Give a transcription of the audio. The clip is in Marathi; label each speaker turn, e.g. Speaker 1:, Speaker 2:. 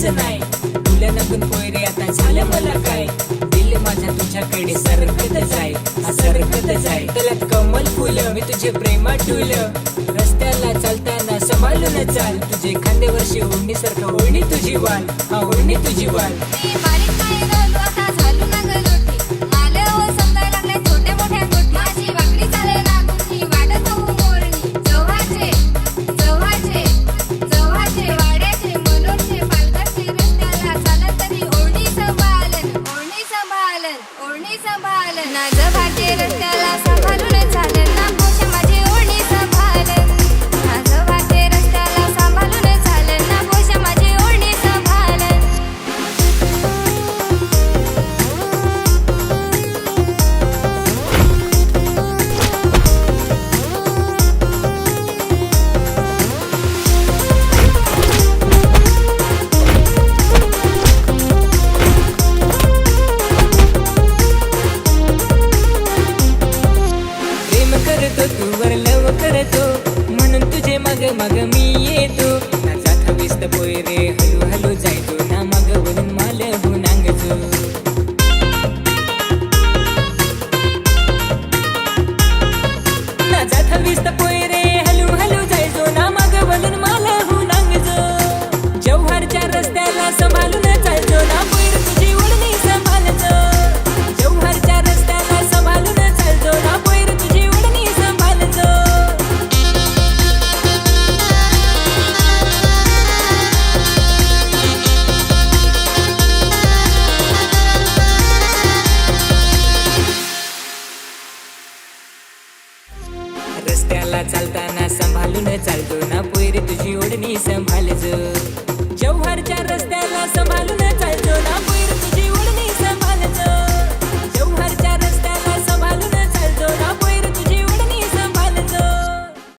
Speaker 1: कोणाचं नाही. तुला नकून पोयरे आता झालं मला काय. दिल माझ्या तुझ्याकडे सरकत जाय, सरकत जाय. तलत कमल फुलं मी तुझे प्रेमात ठुलं. रस्त्याला चालताना सांभाळून चाल. तुझे खांद्यावरची ओढणी सारखं ओढणी तुझी वाल, हा ओढणी तुझी वाल.
Speaker 2: रस्त्याला सांभाळून चालेल ना पोषा माझी ओढणी सांभाळन. माझं वाटे रस्त्याला सांभाळून चालेल ना पोषा माझी ओढणी सांभाळन.
Speaker 1: तू वर लव करतो म्हणून तुझे मग मग मी येतो. ना जात हवीस्त पोयरे हलू हलू जायतो. ना मग वरून माल हो नांगजो. ना जात हवीस्त पोयरे हलू हलू जायचो. ना मग वरून माल हो नांगजो. जव्हारच्या रस्त्याला सांभाळून चालतो ना पोयर तुझी ओढणी सांभाळजो. जव्हारच्या रस्त्याला सांभाळून चालतो ना पोयर तुझी ओढणी सांभाळजो. रस्त्याला चालताना सांभाळून चालतो ना पोयर तुझी ओढणी सांभाळजो.